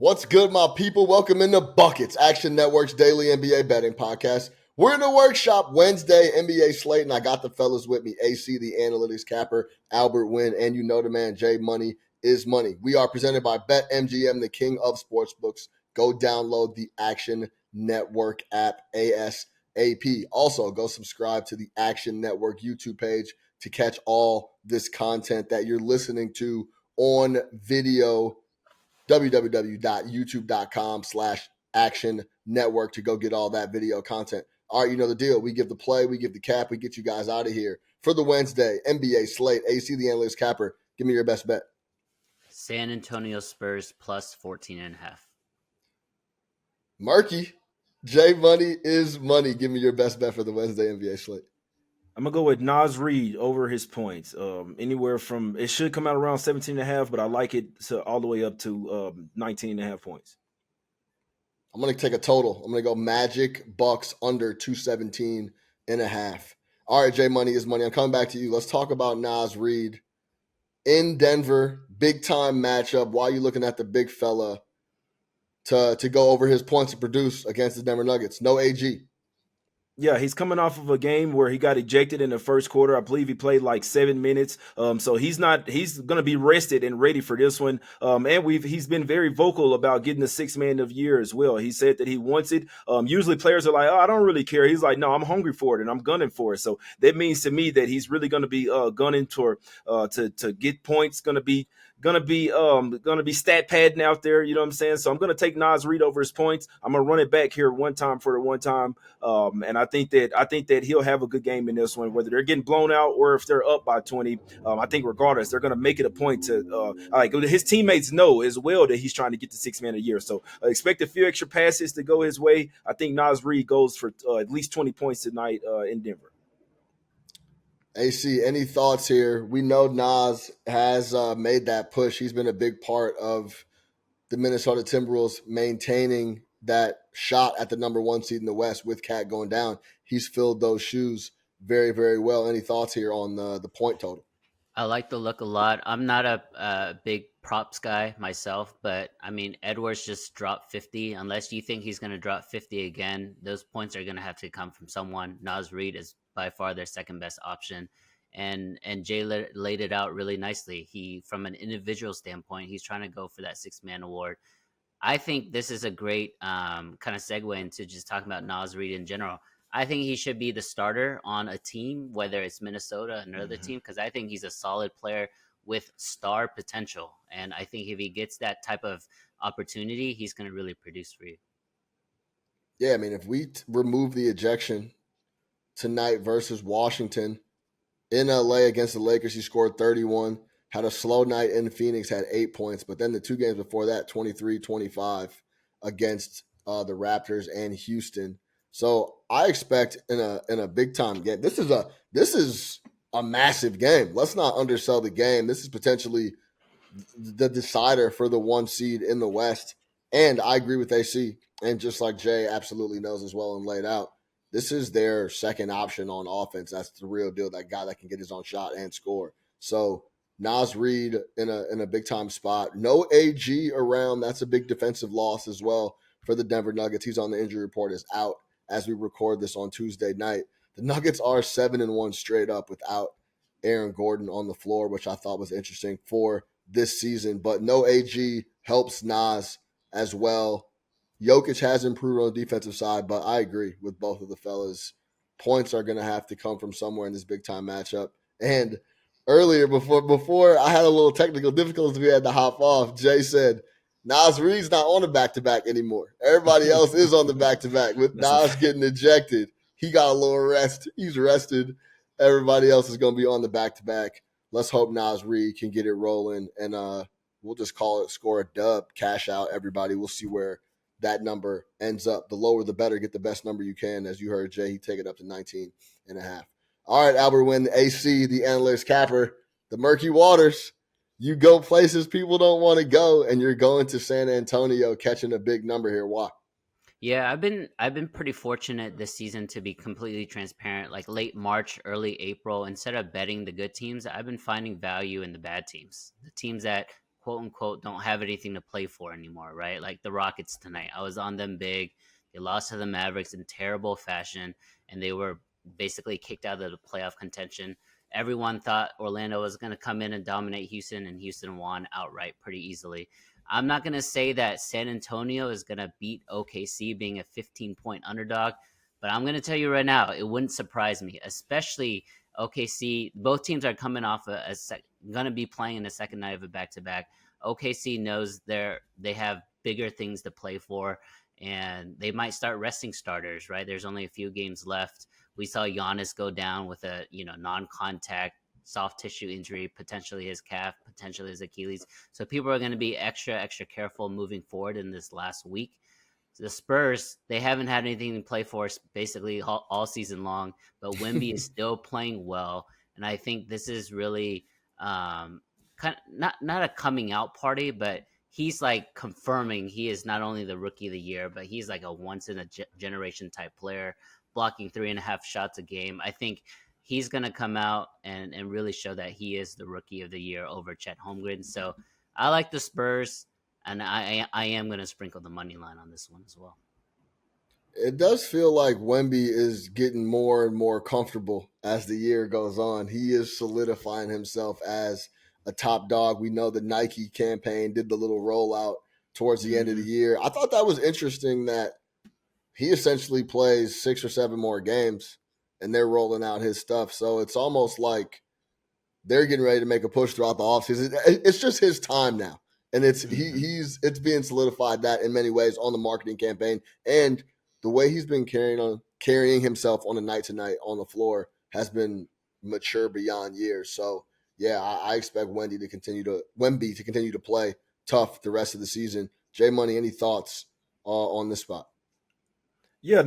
What's good, my people? Welcome into Buckets, Action Network's daily NBA betting podcast. We're in the workshop Wednesday, NBA slate, and I got the fellas with me, AC, the analytics capper, Albert Nguyen, and you know the man, Jay Money is Money. We are presented by BetMGM, the king of sportsbooks. Go download the Action Network app ASAP. Also, go subscribe to the Action Network YouTube page to catch all this content that you're listening to on video. www.youtube.com/action network to go get all that video content. All right, you know the deal. We give the play, we give the cap, we get you guys out of here. For the Wednesday NBA slate, AC the analyst capper, give me your best bet. San Antonio Spurs plus 14.5. Murky, J Money is Money. Give me your best bet for the Wednesday NBA slate. I'm going to go with Naz Reid over his points. Anywhere from, it should come out around 17.5, but I like it to all the way up to 19.5 points. I'm going to take a total. I'm going to go Magic Bucks under 217.5. All right, J Money is Money. I'm coming back to you. Let's talk about Naz Reid in Denver. Big time matchup. Why are you looking at the big fella to go over his points to produce against the Denver Nuggets? No AG. Yeah, he's coming off of a game where he got ejected in the first quarter. I believe he played like 7 minutes. So he's going to be rested and ready for this one. And he's been very vocal about getting the sixth man of the year as well. He said that he wants it. Usually players are like, oh, I don't really care. He's like, no, I'm hungry for it and I'm gunning for it. So that means to me that he's really going to be gunning to get points, going to be stat padding out there, you know what I'm saying? So I'm going to take Naz Reid over his points. I'm going to run it back here one time for the one time. And I think that he'll have a good game in this one, whether they're getting blown out or if they're up by 20. I think regardless, they're going to make it a point to like his teammates know as well that he's trying to get the sixth man a year. So expect a few extra passes to go his way. I think Naz Reid goes for at least 20 points tonight in Denver. AC, any thoughts here? We know Nas has made that push. He's been a big part of the Minnesota Timberwolves maintaining that shot at the number one seed in the West with Cat going down. He's filled those shoes very, very well. Any thoughts here on the point total? I like the look a lot. I'm not a big props guy myself, but I mean, Edwards just dropped 50. Unless you think he's going to drop 50 again, those points are going to have to come from someone. Naz Reid is by far their second best option. And Jay laid it out really nicely. He, from an individual standpoint, he's trying to go for that sixth man award. I think this is a great kind of segue into just talking about Naz Reid in general. I think he should be the starter on a team, whether it's Minnesota or another team, because I think he's a solid player with star potential. And I think if he gets that type of opportunity, he's going to really produce for you. Yeah, I mean, if we remove the ejection tonight versus Washington, in LA against the Lakers, he scored 31, had a slow night in Phoenix, had 8 points, but then the 2 games before that, 23, 25 against the Raptors and Houston. So I expect in a big time game. This is a massive game. Let's not undersell the game. This is potentially the decider for the 1 seed in the West. And I agree with AC. And just like Jay absolutely knows as well and laid out, this is their second option on offense. That's the real deal. That guy that can get his own shot and score. So Naz Reid in a big time spot. No AG around. That's a big defensive loss as well for the Denver Nuggets. He's on the injury report, is out as we record this on Tuesday night. The Nuggets are 7-1 straight up without Aaron Gordon on the floor, which I thought was interesting for this season. But no AG helps Naz as well. Jokic has improved on the defensive side, but I agree with both of the fellas. Points are going to have to come from somewhere in this big-time matchup. And earlier, before I had a little technical difficulty, we had to hop off, Jay said, Naz Reid's not on the back-to-back anymore. Everybody else is on the back-to-back. With Naz getting ejected, he got a little rest. He's rested. Everybody else is going to be on the back-to-back. Let's hope Naz Reid can get it rolling, and we'll just call it score a dub, cash out, everybody. We'll see where that number ends up. The lower, the better. Get the best number you can. As you heard Jay, he take it up to 19.5. All right, Albert Nguyen, the AC, the analyst capper, the murky waters. You go places people don't want to go, and you're going to San Antonio catching a big number here. Why? Yeah, I've been pretty fortunate this season, to be completely transparent. Like late March, early April, instead of betting the good teams, I've been finding value in the bad teams, the teams that quote unquote don't have anything to play for anymore, right? Like the Rockets tonight. I was on them big. They lost to the Mavericks in terrible fashion, and they were basically kicked out of the playoff contention. Everyone thought Orlando was going to come in and dominate Houston, and Houston won outright pretty easily. I'm not going to say that San Antonio is going to beat OKC being a 15-point underdog, but I'm going to tell you right now, it wouldn't surprise me, especially OKC. Both teams are coming off going to be playing in the second night of a back-to-back. OKC knows they have bigger things to play for, and they might start resting starters, right? There's only a few games left. We saw Giannis go down with a non-contact soft tissue injury, potentially his calf, potentially his Achilles. So people are going to be extra careful moving forward in this last week. The Spurs, they haven't had anything to play for basically all season long, but Wemby is still playing well, and I think this is really kind of not a coming out party, but he's like confirming he is not only the rookie of the year, but he's like a once in a generation type player, blocking 3.5 shots a game. I think he's going to come out and really show that he is the rookie of the year over Chet Holmgren. So I like the Spurs, and I am going to sprinkle the money line on this one as well. It does feel like Wemby is getting more and more comfortable as the year goes on. He is solidifying himself as a top dog. We know the Nike campaign did the little rollout towards the end of the year. I thought that was interesting that he essentially plays 6 or 7 more games and they're rolling out his stuff. So it's almost like they're getting ready to make a push throughout the offseason. It's just his time now. And it's being solidified that in many ways on the marketing campaign. And the way he's been carrying himself on a night to night on the floor has been mature beyond years. So yeah, I expect Wemby to continue to play tough the rest of the season. J Money, any thoughts on this spot? Yeah,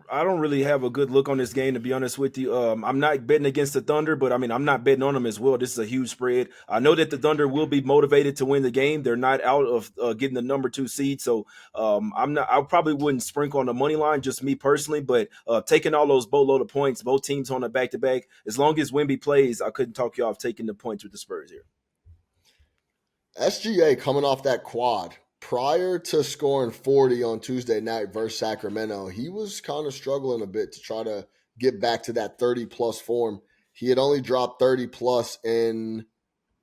I don't really have a good look on this game, to be honest with you. I'm not betting against the Thunder, but I mean, I'm not betting on them as well. This is a huge spread. I know that the Thunder will be motivated to win the game. They're not out of getting the number 2 seed, so I probably wouldn't sprinkle on the money line, just me personally. But taking all those boatload of points, both teams on a back to back, as long as Wemby plays, I couldn't talk you off taking the points with the Spurs here. SGA coming off that quad. Prior to scoring 40 on Tuesday night versus Sacramento, he was kind of struggling a bit to try to get back to that 30-plus form. He had only dropped 30-plus in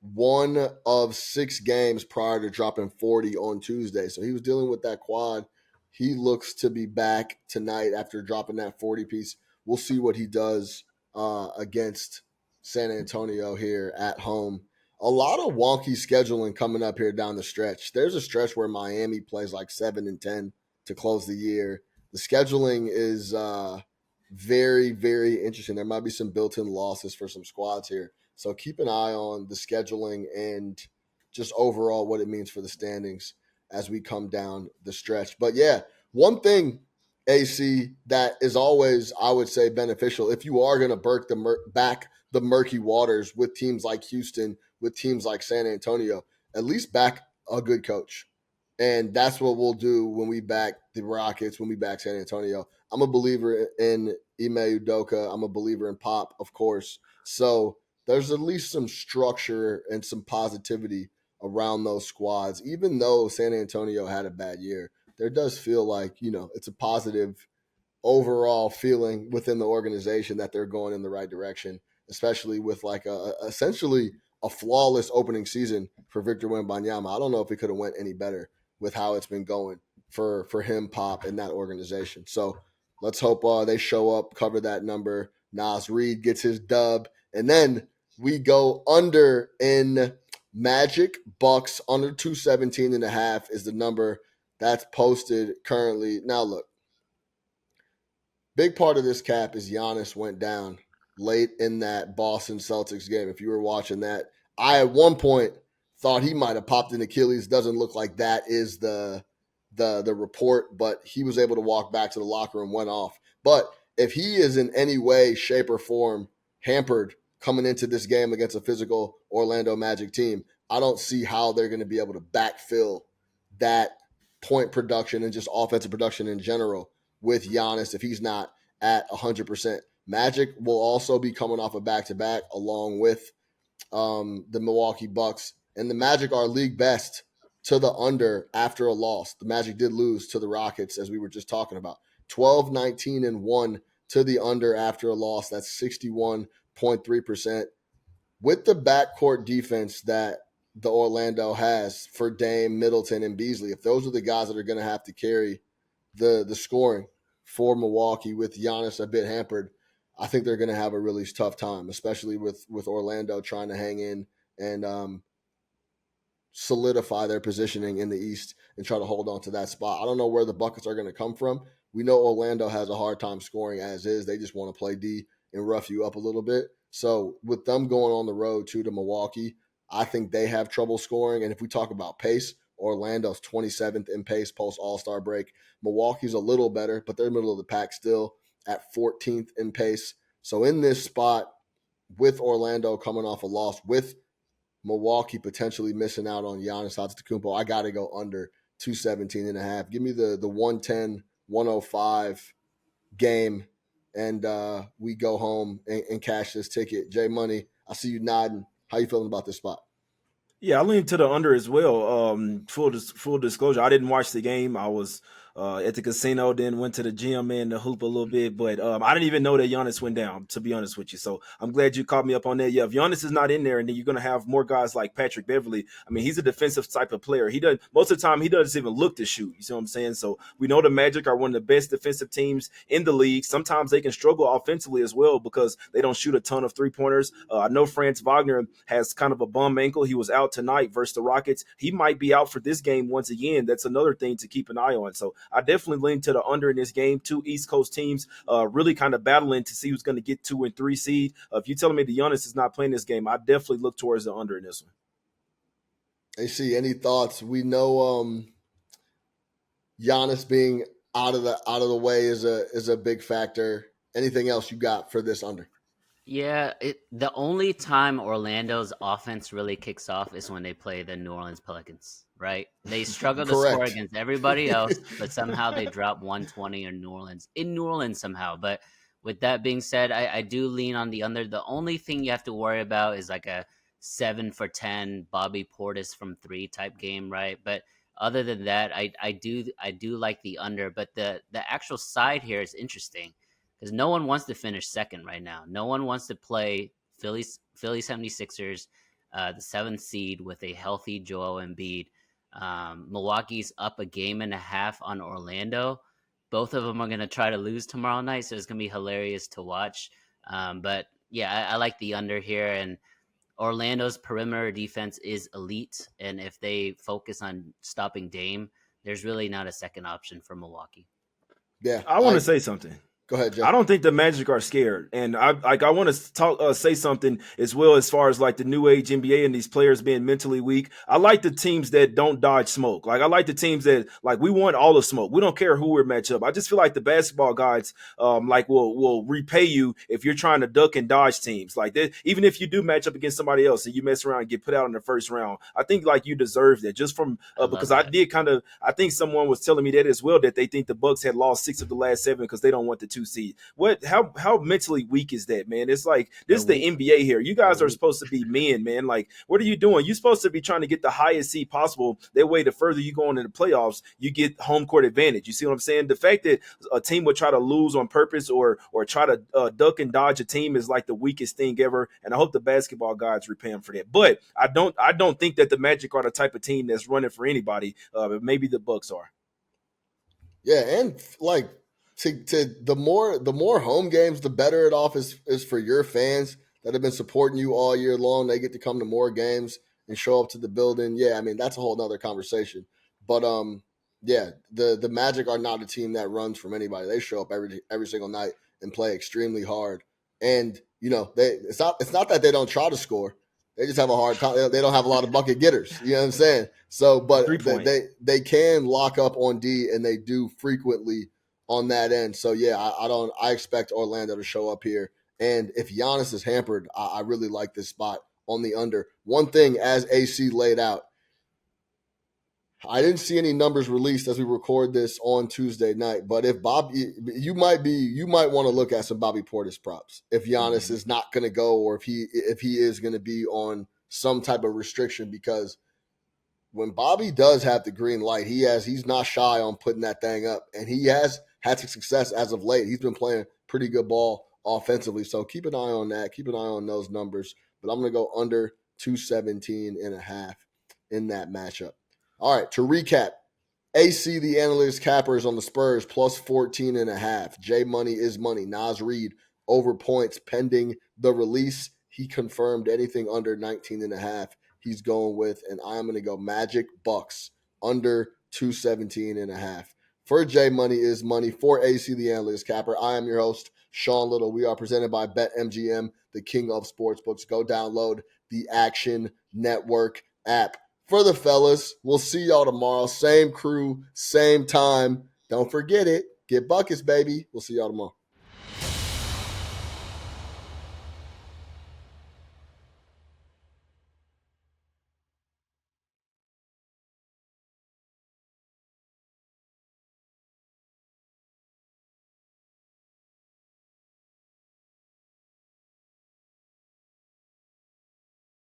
1 of 6 games prior to dropping 40 on Tuesday. So he was dealing with that quad. He looks to be back tonight after dropping that 40 piece. We'll see what he does against San Antonio here at home. A lot of wonky scheduling coming up here down the stretch. There's a stretch where Miami plays like 7-10 to close the year. The scheduling is very, very interesting. There might be some built-in losses for some squads here. So keep an eye on the scheduling and just overall what it means for the standings as we come down the stretch. But yeah, one thing, AC, that is always, I would say, beneficial if you are going to back the murky waters with teams like Houston, with teams like San Antonio, at least back a good coach. And that's what we'll do when we back the Rockets, when we back San Antonio. I'm a believer in Ime Udoka. I'm a believer in Pop, of course. So there's at least some structure and some positivity around those squads. Even though San Antonio had a bad year, there does feel like, it's a positive overall feeling within the organization that they're going in the right direction, especially with like essentially a flawless opening season for Victor Wembanyama. I don't know if it could have went any better with how it's been going for him, Pop, and that organization. So let's hope they show up, cover that number. Nas Reed gets his dub, and then we go under in Magic. Bucks under 217.5 is the number that's posted currently. Now look, big part of this cap is Giannis went down late in that Boston Celtics game. If you were watching that, I at one point thought he might have popped an Achilles. Doesn't look like that is the report, but he was able to walk back to the locker room, went off. But if he is in any way, shape, or form hampered coming into this game against a physical Orlando Magic team, I don't see how they're going to be able to backfill that point production and just offensive production in general with Giannis if he's not at 100%. Magic will also be coming off a back-to-back along with the Milwaukee Bucks. And the Magic are league best to the under after a loss. The Magic did lose to the Rockets, as we were just talking about. 12, 19, and 1 to the under after a loss. That's 61.3%. With the backcourt defense that the Orlando has for Dame, Middleton, and Beasley, if those are the guys that are going to have to carry the scoring for Milwaukee with Giannis a bit hampered, I think they're going to have a really tough time, especially with Orlando trying to hang in and solidify their positioning in the East and try to hold on to that spot. I don't know where the buckets are going to come from. We know Orlando has a hard time scoring as is. They just want to play D and rough you up a little bit. So with them going on the road to Milwaukee, I think they have trouble scoring. And if we talk about pace, Orlando's 27th in pace post All-Star break. Milwaukee's a little better, but they're middle of the pack still at 14th in pace. So in this spot, with Orlando coming off a loss, with Milwaukee potentially missing out on Giannis Antetokounmpo, I got to go under 217.5. Give me the 110, 105 game, and we go home and cash this ticket. J Money, I see you nodding. How you feeling about this spot? Yeah, I lean to the under as well. Full disclosure, I didn't watch the game. I was at the casino, then went to the gym and the hoop a little bit. But I didn't even know that Giannis went down, to be honest with you. So I'm glad you caught me up on that. Yeah, if Giannis is not in there, and then you're going to have more guys like Patrick Beverly. I mean, he's a defensive type of player. He does most of the time he doesn't even look to shoot. You see what I'm saying? So we know the Magic are one of the best defensive teams in the league. Sometimes they can struggle offensively as well because they don't shoot a ton of 3-pointers. I know Franz Wagner has kind of a bum ankle. He was out tonight versus the Rockets. He might be out for this game once again. That's another thing to keep an eye on. So I definitely lean to the under in this game. Two East Coast teams really kind of battling to see who's going to get 2 and 3 seed. If you're telling me the Giannis is not playing this game, I definitely look towards the under in this one. AC, any thoughts? We know Giannis being out of the way is a big factor. Anything else you got for this under? Yeah, the only time Orlando's offense really kicks off is when they play the New Orleans Pelicans, right? They struggle to score against everybody else, but somehow they drop 120 in New Orleans somehow. But with that being said, I do lean on the under. The only thing you have to worry about is like a 7 for 10 Bobby Portis from 3 type game, right? But other than that, I do like the under. But the actual side here is interesting, because no one wants to finish second right now. No one wants to play Philly 76ers, the 7th seed, with a healthy Joel Embiid. Milwaukee's up a game and a half on Orlando. Both of them are going to try to lose tomorrow night, so it's going to be hilarious to watch. But yeah, I like the under here. And Orlando's perimeter defense is elite, and if they focus on stopping Dame, there's really not a second option for Milwaukee. Yeah, I want to say something. Go ahead, Jeff. I don't think the Magic are scared, and I want to say something as well as far as like the new age NBA and these players being mentally weak. I like the teams that don't dodge smoke. Like I like the teams that like we want all the smoke. We don't care who we're match up. I just feel like the basketball guys like will repay you if you're trying to duck and dodge teams like that. Even if you do match up against somebody else and you mess around and get put out in the first round, I think like you deserve that just from because I think someone was telling me that as well, that they think the Bucks had lost 6 of the last 7 because they don't want the 2 seed. What? How mentally weak is that, man? It's like this is the NBA here. You guys are supposed to be men, man. Like, what are you doing? You're supposed to be trying to get the highest seed possible. That way, the further you go into the playoffs, you get home court advantage. You see what I'm saying? The fact that a team would try to lose on purpose or try to duck and dodge a team is like the weakest thing ever. And I hope the basketball guys repay them for that. But I don't think that the Magic are the type of team that's running for anybody. Maybe the Bucks are. Yeah, and like. To the more home games, the better it off is for your fans that have been supporting you all year long. They get to come to more games and show up to the building. Yeah, I mean that's a whole nother conversation. But yeah, the Magic are not a team that runs from anybody. They show up every single night and play extremely hard. And you know, it's not that they don't try to score. They just have a hard time. They don't have a lot of bucket getters. You know what I'm saying? So, but they can lock up on D, and they do frequently on that end. So yeah, I expect Orlando to show up here. And if Giannis is hampered, I really like this spot on the under. One thing, as AC laid out, I didn't see any numbers released as we record this on Tuesday night. But if you might want to look at some Bobby Portis props if Giannis is not going to go, or if he is going to be on some type of restriction, because when Bobby does have the green light, he's not shy on putting that thing up, and he has had some success as of late. He's been playing pretty good ball offensively, so keep an eye on that. Keep an eye on those numbers. But I'm going to go under 217.5 in that matchup. All right, to recap, AC, the analytics cappers on the Spurs, plus 14.5. J Money is money. Nas Reed over points pending the release. He confirmed anything under 19.5. He's going with, and I'm going to go Magic Bucks under 217.5. For J Money is money. For AC, the analytics capper, I am your host, Sean Little. We are presented by BetMGM, the king of sportsbooks. Go download the Action Network app. For the fellas, we'll see y'all tomorrow. Same crew, same time. Don't forget it. Get buckets, baby. We'll see y'all tomorrow.